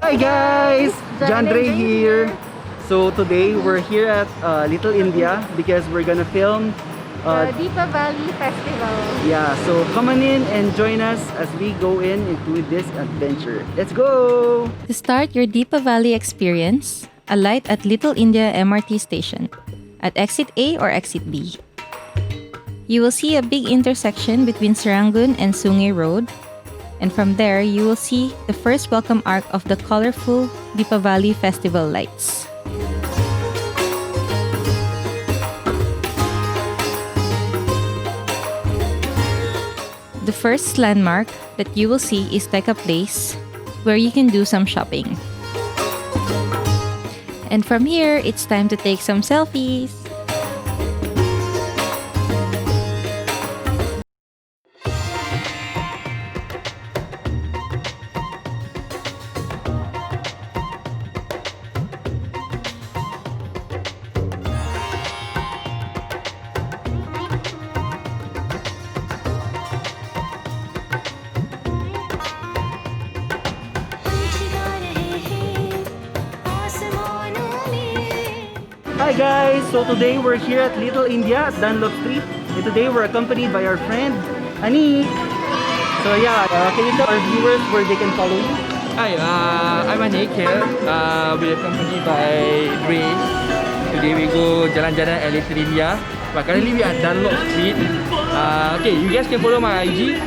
Hi guys! John Dre here. So today we're here at Little India because we're gonna film Deepa Valley Festival. yeah, so come on in and join us as we go into this adventure. Let's go! To start your Deepa Valley experience, alight at Little India MRT station at exit A or exit B. You will see a big intersection between Serangoon and Sungay Road, and from there you will see the first welcome arc of the colorful Deepa Valley Festival lights. The first landmark that you will see is Teka Place, where you can do some shopping. And from here, it's time to take some selfies. Hi guys! So today we're here at Little India at Dunlop Street, and today we're accompanied by our friend Anik. So yeah, can you tell our viewers where they can follow you? Hi, I'm Anik here. We're accompanied by Dre. Today we go jalan-jalan at Little India. But currently we are at Dunlop Street. Okay, you guys can follow my IG,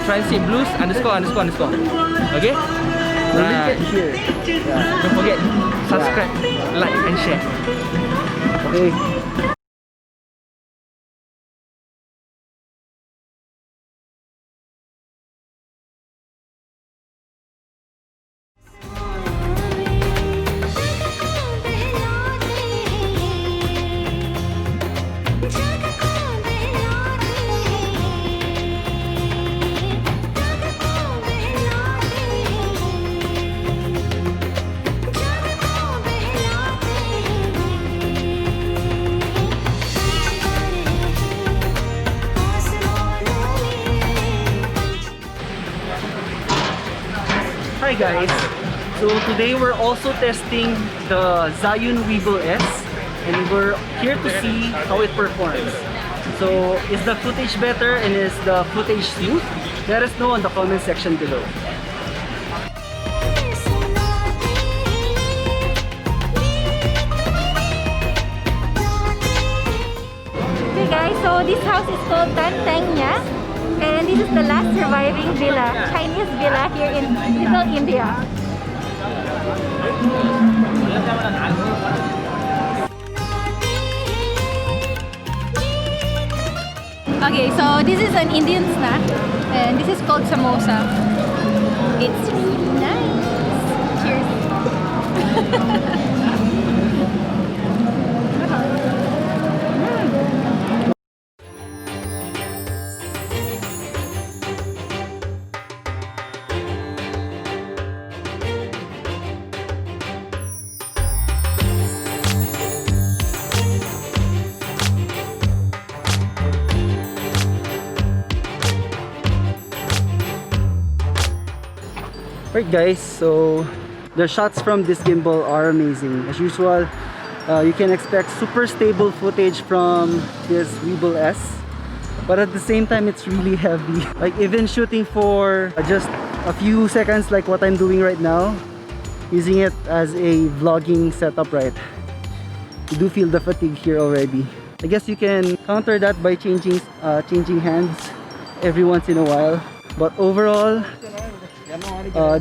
Transit Blues ___. Okay? We'll link it here. Yeah. Don't forget, subscribe, like and share. Okay. Hi guys! So today we're also testing the Zhiyun Weeble S, and we're here to see how it performs. So is the footage better and is the footage smooth? Let us know in the comment section below. Okay guys, so this house is called Tan Teng Nya, and this is the last surviving villa, Chinese villa here in Little India. Okay, so this is an Indian snack, and this is called samosa. It's really nice. Cheers. Alright guys, so the shots from this gimbal are amazing. As usual, you can expect super stable footage from this Weeble S, but at the same time it's really heavy. Like even shooting for just a few seconds like what I'm doing right now, using it as a vlogging setup, right? You do feel the fatigue here already. I guess you can counter that by changing hands every once in a while, but overall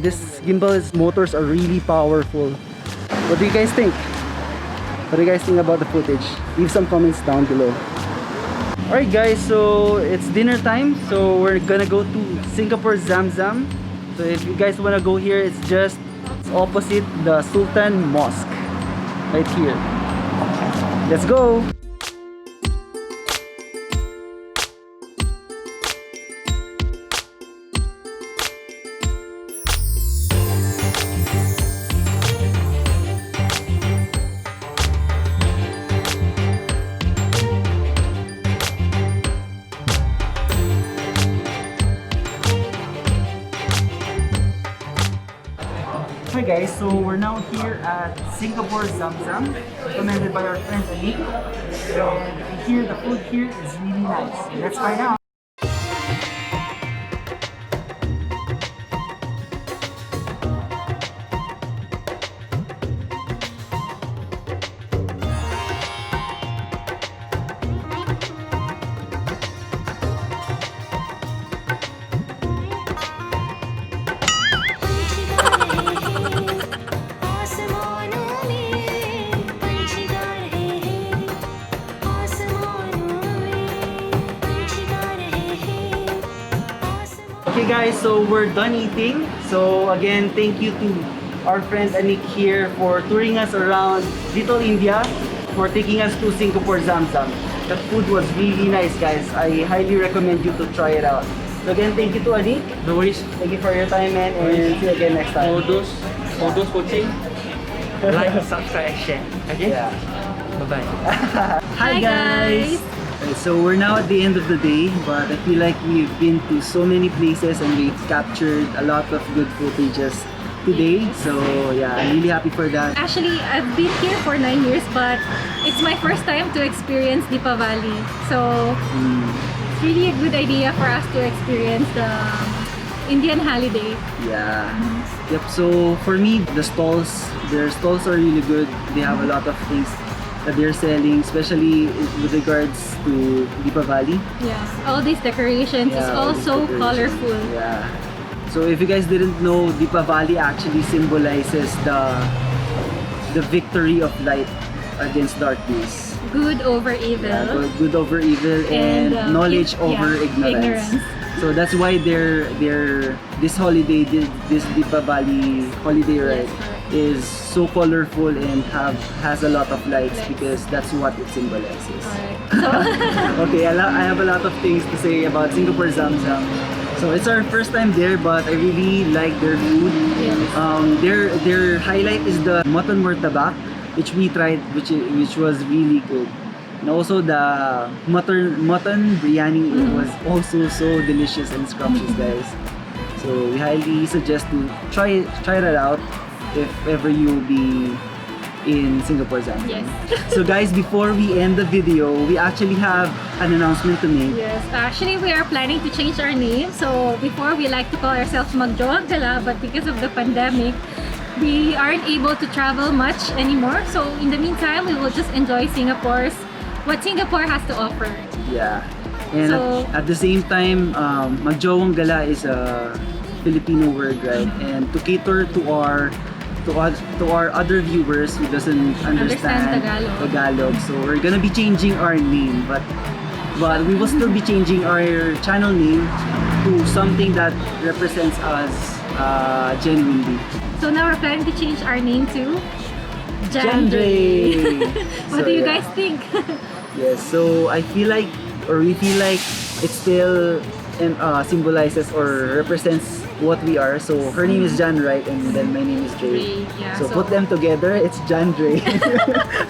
this gimbal's motors are really powerful. What do you guys think? What do you guys think about the footage? Leave some comments down below. Alright guys, so it's dinner time, so we're gonna go to Singapore Zam Zam. So if you guys wanna go here, it's just opposite the Sultan Mosque right here. Let's go! Hi guys, so we're now here at Singapore Zamzam, recommended by our friend Anik. And here, the food here is really nice. Let's find out. Okay guys, so we're done eating. So again, thank you to our friend Anik here for touring us around Little India, for taking us to Singapore Zamzam. The food was really nice guys. I highly recommend you to try it out. So again, thank you to Anik. No worries. Thank you for your time man, and see you again next time. For those watching, like, subscribe, and share. Okay? Yeah. Bye-bye. Hi guys! Okay, so we're now at the end of the day, but I feel like we've been to so many places and we've captured a lot of good footages today. So yeah, I'm really happy for that. Actually, I've been here for 9 years, but it's my first time to experience Deepavali. So it's really a good idea for us to experience the Indian holiday. Yeah. Yep, so for me, their stalls are really good. They have a lot of things that they're selling, especially with regards to Deepavali. Yeah, all these decorations is all these also decorations. colorful. Yeah. So if you guys didn't know, Deepavali actually symbolizes the victory of light against darkness. Good over evil. Yeah, good over evil and knowledge over ignorance. So that's why this holiday, this Deepavali holiday, right, is so colorful and has a lot of lights because that's what it symbolizes. Okay, I have a lot of things to say about Singapore Zamzam. So it's our first time there, but I really like their food. Their highlight is the mutton murtabak, which we tried, which was really good. And also the mutton biryani was also so delicious and scrumptious, guys. So we highly suggest to try that out if ever you'll be in Singapore Zamzam. Yes. So guys, before we end the video, we actually have an announcement to make. Yes, actually we are planning to change our name. So before we like to call ourselves Magjawang Gala, but because of the pandemic, we aren't able to travel much anymore. So in the meantime, we will just enjoy what Singapore has to offer. Yeah. And So- at the same time, Magjawang Gala is a Filipino word, right? And to cater to our other viewers who doesn't understand Tagalog. So we're gonna be changing our name, but we will still be changing our channel name to something that represents us genuinely. So now we're planning to change our name to Jandre. What So, do you yeah. guys think? Yes, so we feel like it still symbolizes or represents what we are. So her name is Jan, right? And then my name is Dre. Yeah, So put them together, it's Jan Dre.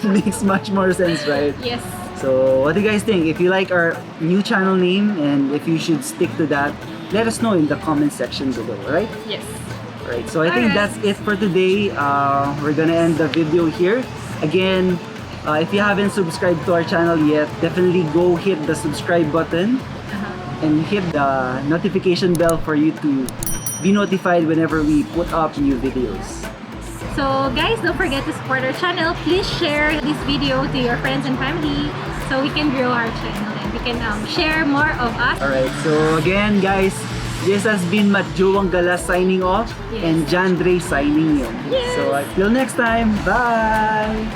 Makes much more sense, right? Yes. So what do you guys think? If you like our new channel name and if you should stick to that, let us know in the comment section below, right? Yes. Right, so I think Alright. that's it for today. We're gonna end the video here. Again, if you haven't subscribed to our channel yet, definitely go hit the subscribe button and hit the notification bell for you to be notified whenever we put up new videos. So guys, don't forget to support our channel. Please share this video to your friends and family so we can grow our channel and we can share more of us. Alright, so again guys, this has been Magjawang Gala signing off Yes. and Jandre signing in. Yes. So until next time, bye!